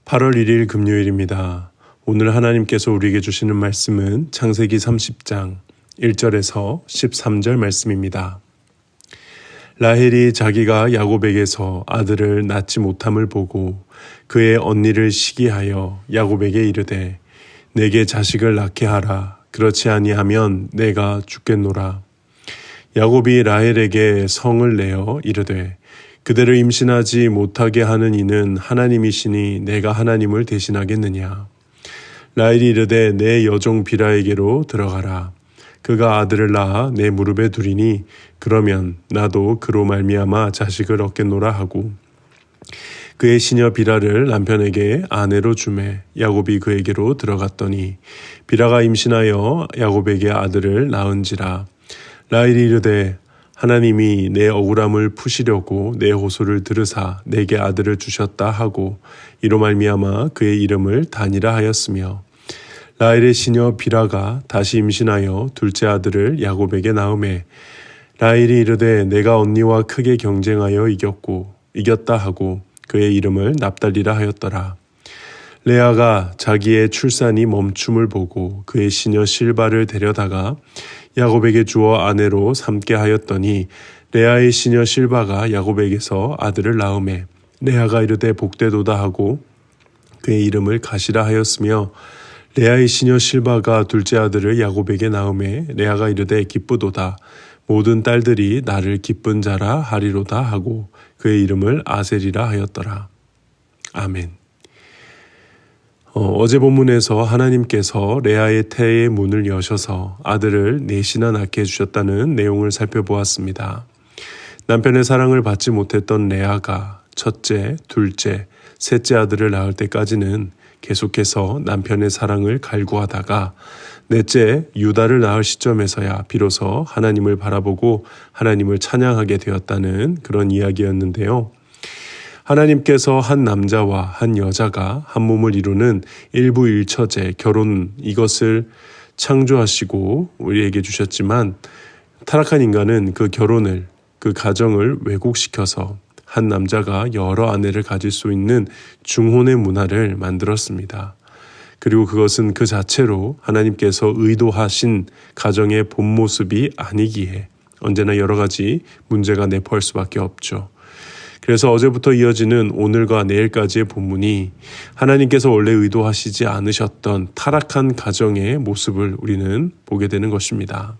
8월 1일 금요일입니다. 오늘 하나님께서 우리에게 주시는 말씀은 창세기 30장 1절에서 13절 말씀입니다. 라헬이 자기가 야곱에게서 아들을 낳지 못함을 보고 그의 언니를 시기하여 야곱에게 이르되 내게 자식을 낳게 하라. 그렇지 아니하면 내가 죽겠노라. 야곱이 라헬에게 성을 내어 이르되 그대를 임신하지 못하게 하는 이는 하나님이시니 내가 하나님을 대신하겠느냐. 라헬이 이르되 내 여종 비라에게로 들어가라. 그가 아들을 낳아 내 무릎에 두리니 그러면 나도 그로 말미암아 자식을 얻겠노라 하고 그의 시녀 비라를 남편에게 아내로 주매 야곱이 그에게로 들어갔더니 비라가 임신하여 야곱에게 아들을 낳은지라. 라헬이 이르되 하나님이 내 억울함을 푸시려고 내 호소를 들으사 내게 아들을 주셨다 하고 이로 말미암아 그의 이름을 단이라 하였으며 라헬의 시녀 비라가 다시 임신하여 둘째 아들을 야곱에게 낳음에 라헬이 이르되 내가 언니와 크게 경쟁하여 이겼다 하고 그의 이름을 납달리라 하였더라. 레아가 자기의 출산이 멈춤을 보고 그의 시녀 실바를 데려다가 야곱에게 주어 아내로 삼게 하였더니 레아의 시녀 실바가 야곱에게서 아들을 낳음에 레아가 이르되 복되도다 하고 그의 이름을 가시라 하였으며 레아의 시녀 실바가 둘째 아들을 야곱에게 낳음에 레아가 이르되 기쁘도다 모든 딸들이 나를 기쁜 자라 하리로다 하고 그의 이름을 아셀이라 하였더라. 아멘. 어제 본문에서 하나님께서 레아의 태의 문을 여셔서 아들을 넷이나 낳게 해주셨다는 내용을 살펴보았습니다. 남편의 사랑을 받지 못했던 레아가 첫째, 둘째, 셋째 아들을 낳을 때까지는 계속해서 남편의 사랑을 갈구하다가 넷째 유다를 낳을 시점에서야 비로소 하나님을 바라보고 하나님을 찬양하게 되었다는 그런 이야기였는데요. 하나님께서 한 남자와 한 여자가 한 몸을 이루는 일부일처제 결혼 이것을 창조하시고 우리에게 주셨지만 타락한 인간은 그 결혼을 그 가정을 왜곡시켜서 한 남자가 여러 아내를 가질 수 있는 중혼의 문화를 만들었습니다. 그리고 그것은 그 자체로 하나님께서 의도하신 가정의 본 모습이 아니기에 언제나 여러 가지 문제가 내포할 수밖에 없죠. 그래서 어제부터 이어지는 오늘과 내일까지의 본문이 하나님께서 원래 의도하시지 않으셨던 타락한 가정의 모습을 우리는 보게 되는 것입니다.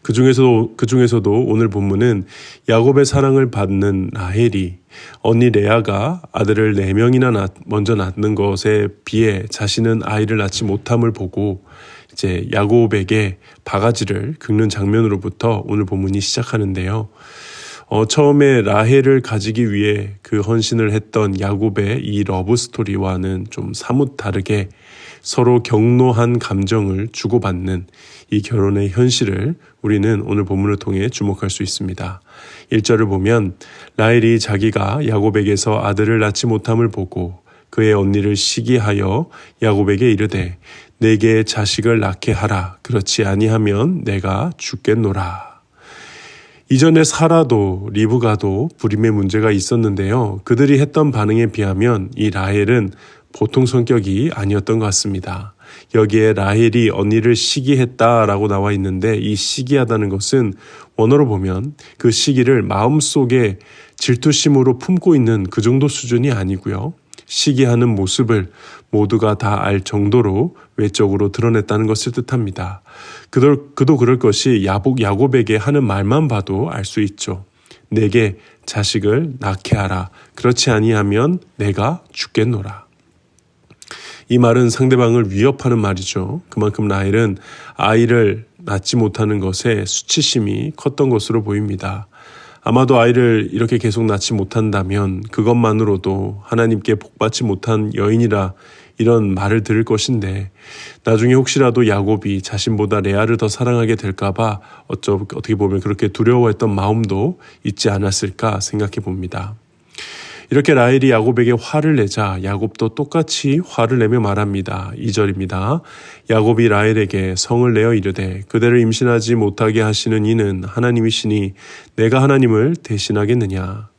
그 중에서도 오늘 본문은 야곱의 사랑을 받는 라헬이 언니 레아가 아들을 4명이나 먼저 낳는 것에 비해 자신은 아이를 낳지 못함을 보고 이제 야곱에게 바가지를 긁는 장면으로부터 오늘 본문이 시작하는데요. 처음에 라헬을 가지기 위해 그 헌신을 했던 야곱의 이 러브 스토리와는 좀 사뭇 다르게 서로 격노한 감정을 주고받는 이 결혼의 현실을 우리는 오늘 본문을 통해 주목할 수 있습니다. 1절을 보면 라헬이 자기가 야곱에게서 아들을 낳지 못함을 보고 그의 언니를 시기하여 야곱에게 이르되 내게 자식을 낳게 하라. 그렇지 아니하면 내가 죽겠노라. 이전에 사라도 리브가도 불임의 문제가 있었는데요. 그들이 했던 반응에 비하면 이 라헬은 보통 성격이 아니었던 것 같습니다. 여기에 라헬이 언니를 시기했다라고 나와 있는데 이 시기하다는 것은 원어로 보면 그 시기를 마음속에 질투심으로 품고 있는 그 정도 수준이 아니고요. 시기하는 모습을 모두가 다 알 정도로 외적으로 드러냈다는 것을 뜻합니다. 그도 그럴 것이 야곱에게 하는 말만 봐도 알 수 있죠. 내게 자식을 낳게 하라. 그렇지 아니하면 내가 죽겠노라. 이 말은 상대방을 위협하는 말이죠. 그만큼 라헬은 아이를 낳지 못하는 것에 수치심이 컸던 것으로 보입니다. 아마도 아이를 이렇게 계속 낳지 못한다면 그것만으로도 하나님께 복받지 못한 여인이라 이런 말을 들을 것인데 나중에 혹시라도 야곱이 자신보다 레아를 더 사랑하게 될까봐 어떻게 보면 그렇게 두려워했던 마음도 있지 않았을까 생각해 봅니다. 이렇게 라헬이 야곱에게 화를 내자 야곱도 똑같이 화를 내며 말합니다. 2절입니다. 야곱이 라헬에게 성을 내어 이르되 그대를 임신하지 못하게 하시는 이는 하나님이시니 내가 하나님을 대신하겠느냐.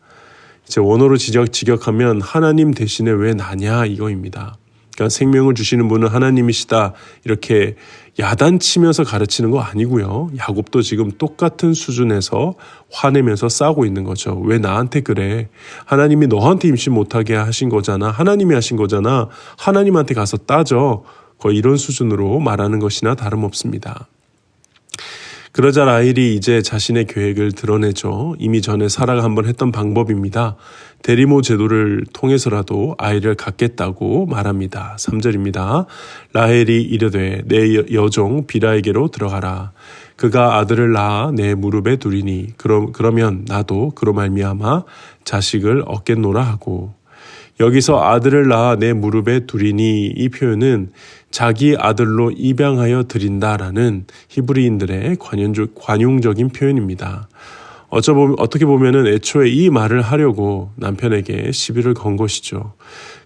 이제 원어로 직역하면 하나님 대신에 왜 나냐 이거입니다. 그러니까 생명을 주시는 분은 하나님이시다 이렇게 야단치면서 가르치는 거 아니고요. 야곱도 지금 똑같은 수준에서 화내면서 싸우고 있는 거죠. 왜 나한테 그래? 하나님이 너한테 임신 못하게 하신 거잖아. 하나님이 하신 거잖아. 하나님한테 가서 따져. 거의 이런 수준으로 말하는 것이나 다름없습니다. 그러자 라헬이 이제 자신의 계획을 드러내죠. 이미 전에 사라가 한번 했던 방법입니다. 대리모 제도를 통해서라도 아이를 갖겠다고 말합니다. 3절입니다. 라헬이 이르되 내 여종 비라에게로 들어가라. 그가 아들을 낳아 내 무릎에 두리니 그러면 나도 그로 말미암아 자식을 얻겠노라 하고. 여기서 아들을 낳아 내 무릎에 두리니 이 표현은 자기 아들로 입양하여 드린다라는 히브리인들의 관용적인 표현입니다. 어떻게 보면은 애초에 이 말을 하려고 남편에게 시비를 건 것이죠.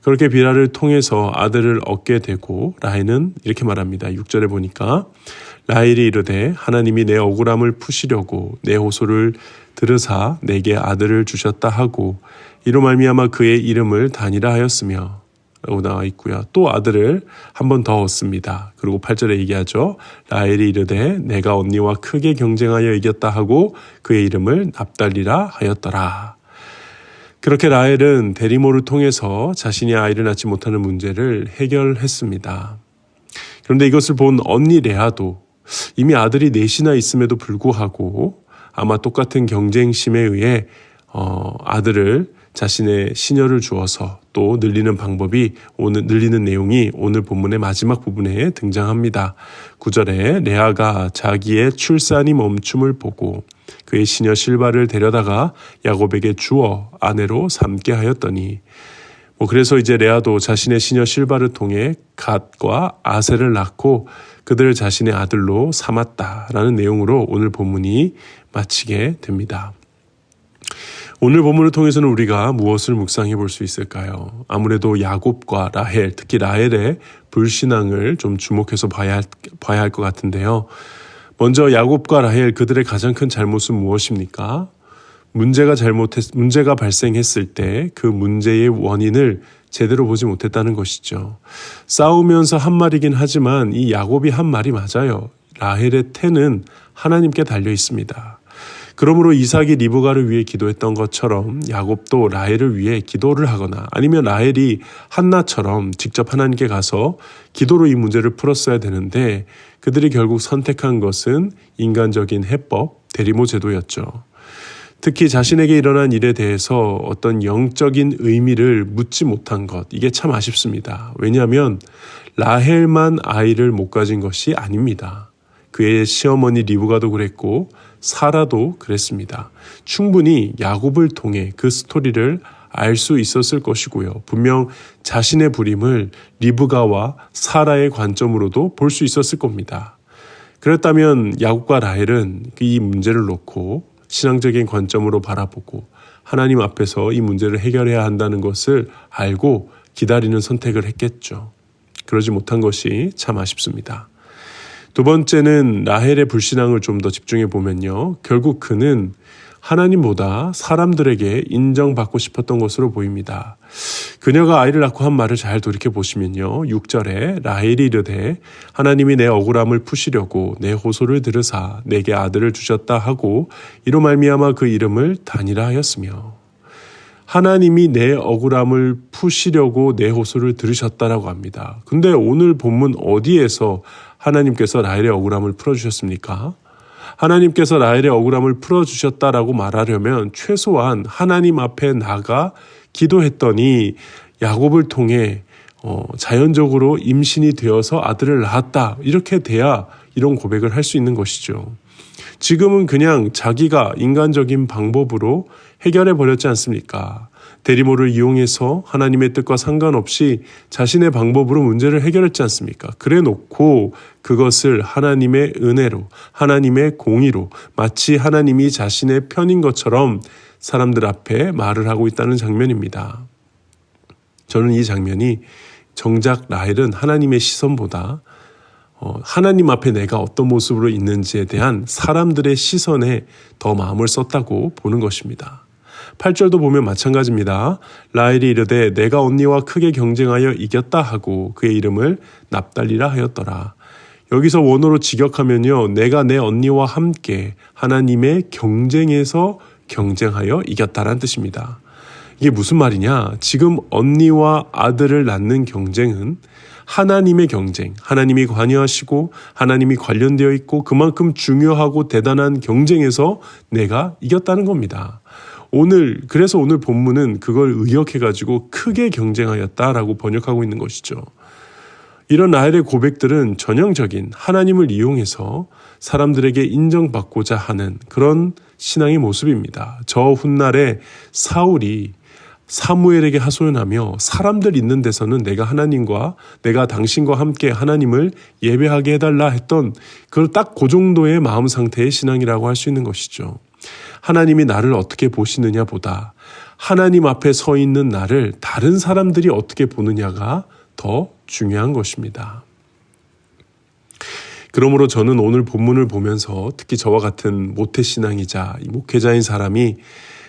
그렇게 비라를 통해서 아들을 얻게 되고 라헬은 이렇게 말합니다. 6절에 보니까 라헬이 이르되 하나님이 내 억울함을 푸시려고 내 호소를 들으사 내게 아들을 주셨다 하고 이로 말미암아 그의 이름을 단이라 하였으며 라고 나와 있고요. 또 아들을 한 번 더 얻습니다. 그리고 8절에 얘기하죠. 라헬이 이르되 내가 언니와 크게 경쟁하여 이겼다 하고 그의 이름을 납달리라 하였더라. 그렇게 라헬은 대리모를 통해서 자신이 아이를 낳지 못하는 문제를 해결했습니다. 그런데 이것을 본 언니 레아도 이미 아들이 넷이나 있음에도 불구하고 아마 똑같은 경쟁심에 의해 아들을 자신의 시녀를 주어서 또 늘리는 늘리는 내용이 오늘 본문의 마지막 부분에 등장합니다. 9절에 레아가 자기의 출산이 멈춤을 보고 그의 시녀 실바를 데려다가 야곱에게 주어 아내로 삼게 하였더니 그래서 이제 레아도 자신의 시녀 실바를 통해 갓과 아셀을 낳고 그들을 자신의 아들로 삼았다라는 내용으로 오늘 본문이 마치게 됩니다. 오늘 본문을 통해서는 우리가 무엇을 묵상해 볼 수 있을까요? 아무래도 야곱과 라헬, 특히 라헬의 불신앙을 좀 주목해서 봐야 할 것 같은데요. 먼저 야곱과 라헬 그들의 가장 큰 잘못은 무엇입니까? 문제가 발생했을 때 그 문제의 원인을 제대로 보지 못했다는 것이죠. 싸우면서 한 말이긴 하지만 이 야곱이 한 말이 맞아요. 라헬의 태는 하나님께 달려 있습니다. 그러므로 이삭이 리브가를 위해 기도했던 것처럼 야곱도 라헬을 위해 기도를 하거나 아니면 라헬이 한나처럼 직접 하나님께 가서 기도로 이 문제를 풀었어야 되는데 그들이 결국 선택한 것은 인간적인 해법, 대리모 제도였죠. 특히 자신에게 일어난 일에 대해서 어떤 영적인 의미를 묻지 못한 것, 이게 참 아쉽습니다. 왜냐하면 라헬만 아이를 못 가진 것이 아닙니다. 그의 시어머니 리브가도 그랬고 사라도 그랬습니다. 충분히 야곱을 통해 그 스토리를 알 수 있었을 것이고요. 분명 자신의 부림을 리브가와 사라의 관점으로도 볼 수 있었을 겁니다. 그렇다면 야곱과 라헬은 이 문제를 놓고 신앙적인 관점으로 바라보고 하나님 앞에서 이 문제를 해결해야 한다는 것을 알고 기다리는 선택을 했겠죠. 그러지 못한 것이 참 아쉽습니다. 두 번째는 라헬의 불신앙을 좀 더 집중해 보면요. 결국 그는 하나님보다 사람들에게 인정받고 싶었던 것으로 보입니다. 그녀가 아이를 낳고 한 말을 잘 돌이켜보시면요. 6절에 라헬이 이르되 하나님이 내 억울함을 푸시려고 내 호소를 들으사 내게 아들을 주셨다 하고 이로 말미암아 그 이름을 단이라 하였으며 하나님이 내 억울함을 푸시려고 내 호소를 들으셨다라고 합니다. 근데 오늘 본문 어디에서 하나님께서 라헬의 억울함을 풀어주셨습니까? 하나님께서 라헬의 억울함을 풀어주셨다라고 말하려면 최소한 하나님 앞에 나가 기도했더니 야곱을 통해 자연적으로 임신이 되어서 아들을 낳았다. 이렇게 돼야 이런 고백을 할 수 있는 것이죠. 지금은 그냥 자기가 인간적인 방법으로 해결해 버렸지 않습니까? 대리모를 이용해서 하나님의 뜻과 상관없이 자신의 방법으로 문제를 해결했지 않습니까? 그래 놓고 그것을 하나님의 은혜로, 하나님의 공의로 마치 하나님이 자신의 편인 것처럼 사람들 앞에 말을 하고 있다는 장면입니다. 저는 이 장면이 정작 라헬은 하나님의 시선보다 하나님 앞에 내가 어떤 모습으로 있는지에 대한 사람들의 시선에 더 마음을 썼다고 보는 것입니다. 8절도 보면 마찬가지입니다. 라헬이 이르되 내가 언니와 크게 경쟁하여 이겼다 하고 그의 이름을 납달리라 하였더라. 여기서 원어로 직역하면요. 내가 내 언니와 함께 하나님의 경쟁에서 경쟁하여 이겼다라는 뜻입니다. 이게 무슨 말이냐? 지금 언니와 아들을 낳는 경쟁은 하나님의 경쟁, 하나님이 관여하시고 하나님이 관련되어 있고 그만큼 중요하고 대단한 경쟁에서 내가 이겼다는 겁니다. 그래서 오늘 본문은 그걸 의역해가지고 크게 경쟁하였다라고 번역하고 있는 것이죠. 이런 라헬의 고백들은 전형적인 하나님을 이용해서 사람들에게 인정받고자 하는 그런 신앙의 모습입니다. 저 훗날에 사울이 사무엘에게 하소연하며 사람들 있는 데서는 내가 당신과 함께 하나님을 예배하게 해달라 했던 그걸 딱 그 정도의 마음 상태의 신앙이라고 할 수 있는 것이죠. 하나님이 나를 어떻게 보시느냐 보다 하나님 앞에 서 있는 나를 다른 사람들이 어떻게 보느냐가 더 중요한 것입니다. 그러므로 저는 오늘 본문을 보면서 특히 저와 같은 모태신앙이자 목회자인 사람이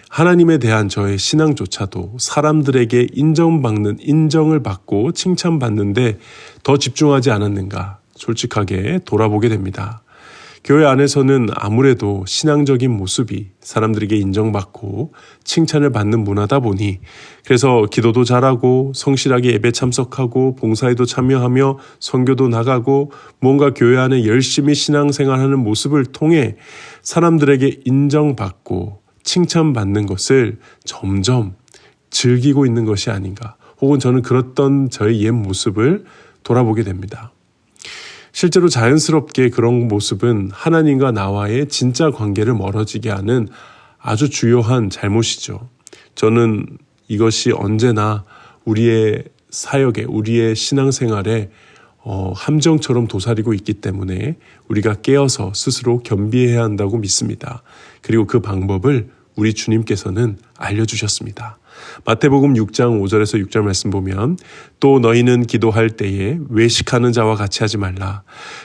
하나님에 대한 저의 신앙조차도 사람들에게 인정을 받고 칭찬받는데 더 집중하지 않았는가 솔직하게 돌아보게 됩니다. 교회 안에서는 아무래도 신앙적인 모습이 사람들에게 인정받고 칭찬을 받는 문화다 보니 그래서 기도도 잘하고 성실하게 예배 참석하고 봉사에도 참여하며 선교도 나가고 뭔가 교회 안에 열심히 신앙생활하는 모습을 통해 사람들에게 인정받고 칭찬받는 것을 점점 즐기고 있는 것이 아닌가 혹은 저는 그랬던 저의 옛 모습을 돌아보게 됩니다. 실제로 자연스럽게 그런 모습은 하나님과 나와의 진짜 관계를 멀어지게 하는 아주 주요한 잘못이죠. 저는 이것이 언제나 우리의 사역에 우리의 신앙생활에 함정처럼 도사리고 있기 때문에 우리가 깨어서 스스로 겸비해야 한다고 믿습니다. 그리고 그 방법을 우리 주님께서는 알려주셨습니다. 마태복음 6장 5절에서 6절 말씀 보면 또 너희는 기도할 때에 외식하는 자와 같이 하지 말라.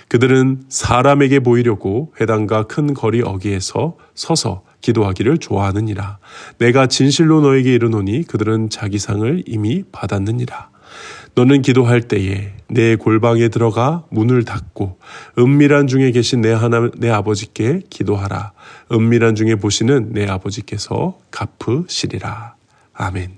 그들은 사람에게 보이려고 회당과 큰 거리 어귀에서 서서 기도하기를 좋아하느니라. 내가 진실로 너에게 이르노니 그들은 자기 상을 이미 받았느니라. 너는 기도할 때에 내 골방에 들어가 문을 닫고 은밀한 중에 계신 내 아버지께 기도하라. 은밀한 중에 보시는 내 아버지께서 갚으시리라. 아멘.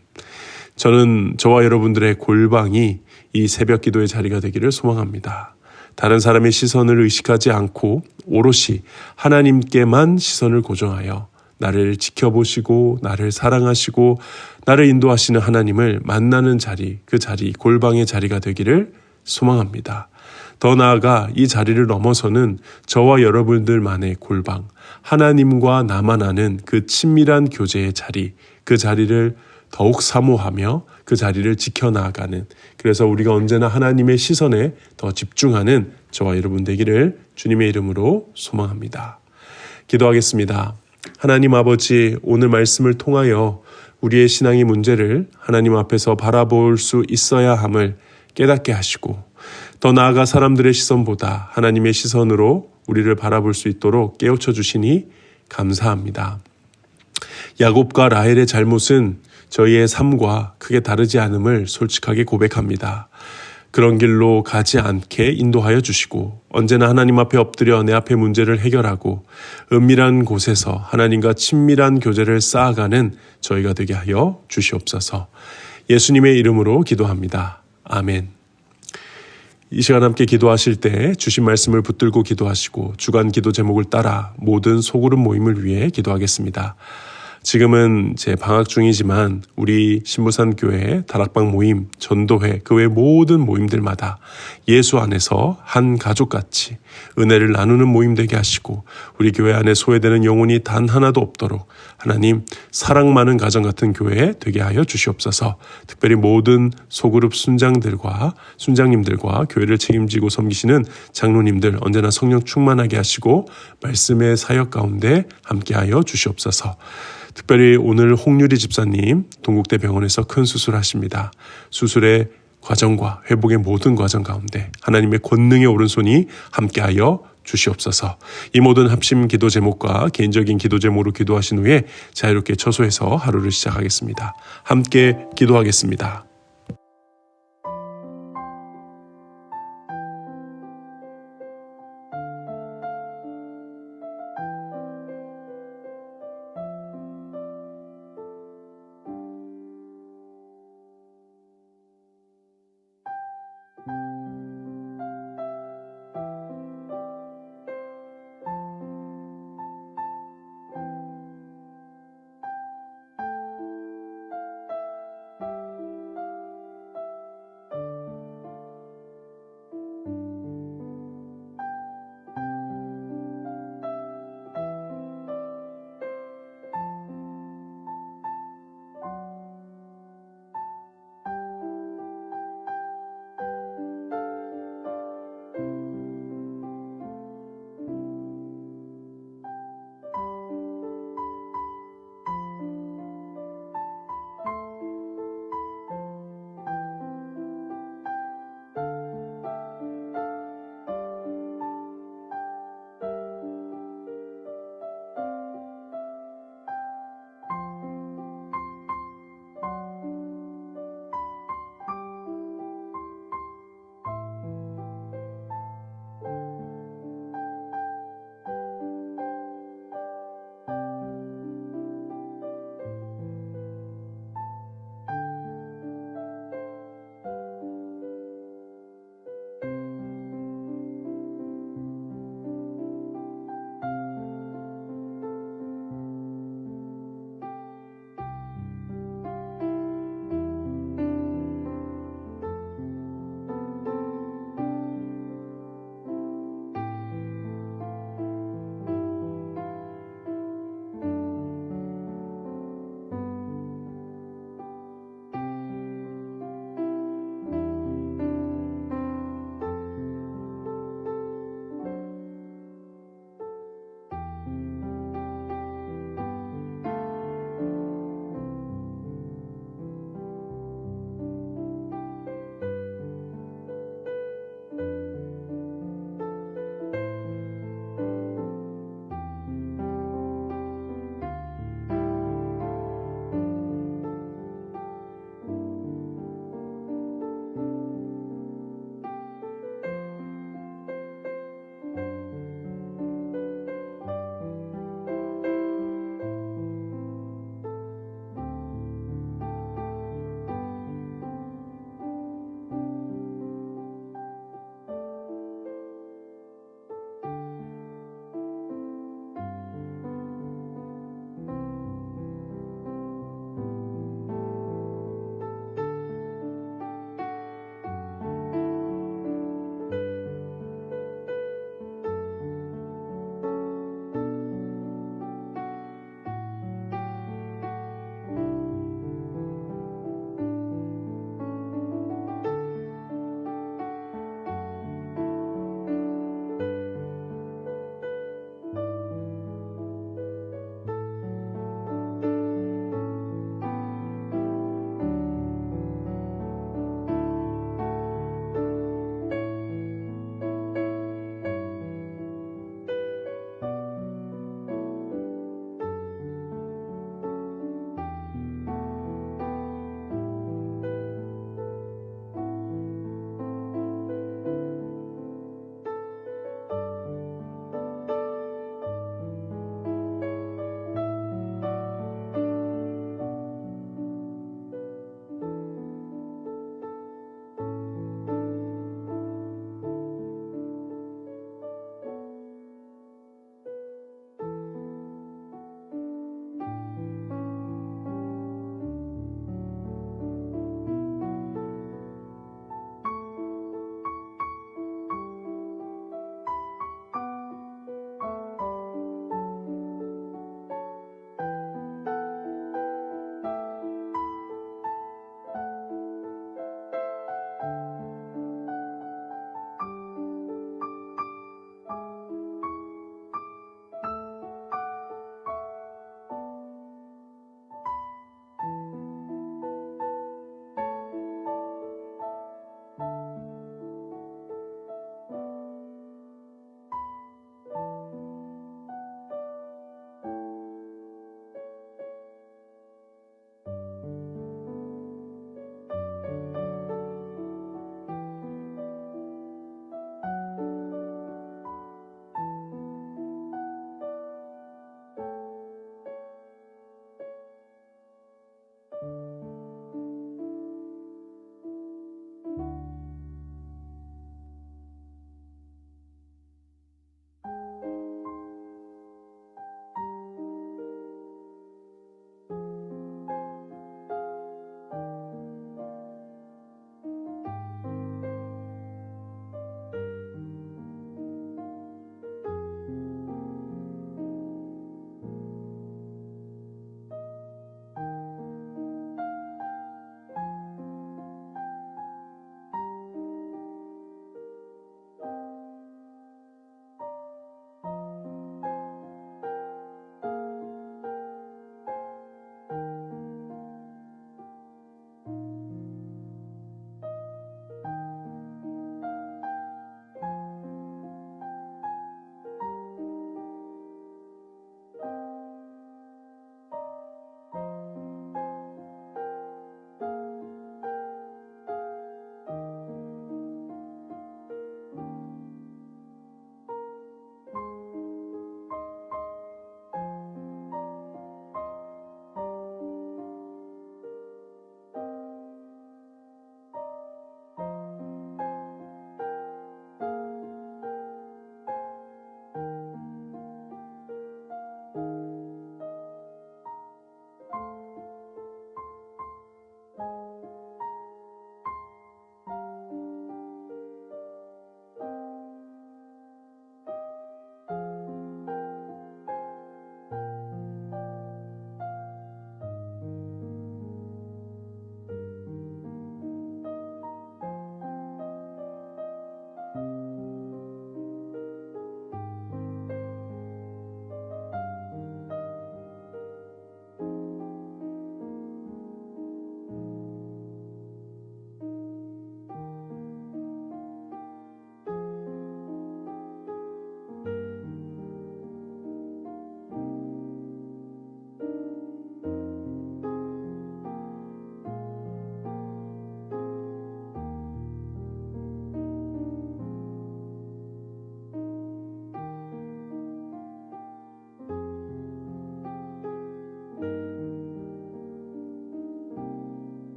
저는 저와 여러분들의 골방이 이 새벽 기도의 자리가 되기를 소망합니다. 다른 사람의 시선을 의식하지 않고 오롯이 하나님께만 시선을 고정하여 나를 지켜보시고 나를 사랑하시고 나를 인도하시는 하나님을 만나는 자리, 그 자리, 골방의 자리가 되기를 소망합니다. 더 나아가 이 자리를 넘어서는 저와 여러분들만의 골방, 하나님과 나만 아는 그 친밀한 교제의 자리, 그 자리를 더욱 사모하며 그 자리를 지켜나가는, 그래서 우리가 언제나 하나님의 시선에 더 집중하는 저와 여러분 되기를 주님의 이름으로 소망합니다. 기도하겠습니다. 하나님 아버지, 오늘 말씀을 통하여 우리의 신앙의 문제를 하나님 앞에서 바라볼 수 있어야 함을 깨닫게 하시고 더 나아가 사람들의 시선보다 하나님의 시선으로 우리를 바라볼 수 있도록 깨우쳐 주시니 감사합니다. 야곱과 라헬의 잘못은 저희의 삶과 크게 다르지 않음을 솔직하게 고백합니다. 그런 길로 가지 않게 인도하여 주시고 언제나 하나님 앞에 엎드려 내 앞의 문제를 해결하고 은밀한 곳에서 하나님과 친밀한 교제를 쌓아가는 저희가 되게 하여 주시옵소서. 예수님의 이름으로 기도합니다. 아멘. 이 시간 함께 기도하실 때 주신 말씀을 붙들고 기도하시고 주간 기도 제목을 따라 모든 소그룹 모임을 위해 기도하겠습니다. 지금은 제 방학 중이지만 우리 신부산교회 다락방 모임, 전도회, 그 외 모든 모임들마다 예수 안에서 한 가족같이 은혜를 나누는 모임 되게 하시고 우리 교회 안에 소외되는 영혼이 단 하나도 없도록 하나님 사랑 많은 가정 같은 교회 되게 하여 주시옵소서. 특별히 모든 소그룹 순장님들과 교회를 책임지고 섬기시는 장로님들 언제나 성령 충만하게 하시고 말씀의 사역 가운데 함께하여 주시옵소서. 특별히 오늘 홍유리 집사님 동국대 병원에서 큰 수술하십니다. 수술의 과정과 회복의 모든 과정 가운데 하나님의 권능의 오른손이 함께하여 주시옵소서. 이 모든 합심 기도 제목과 개인적인 기도 제목으로 기도하신 후에 자유롭게 처소해서 하루를 시작하겠습니다. 함께 기도하겠습니다.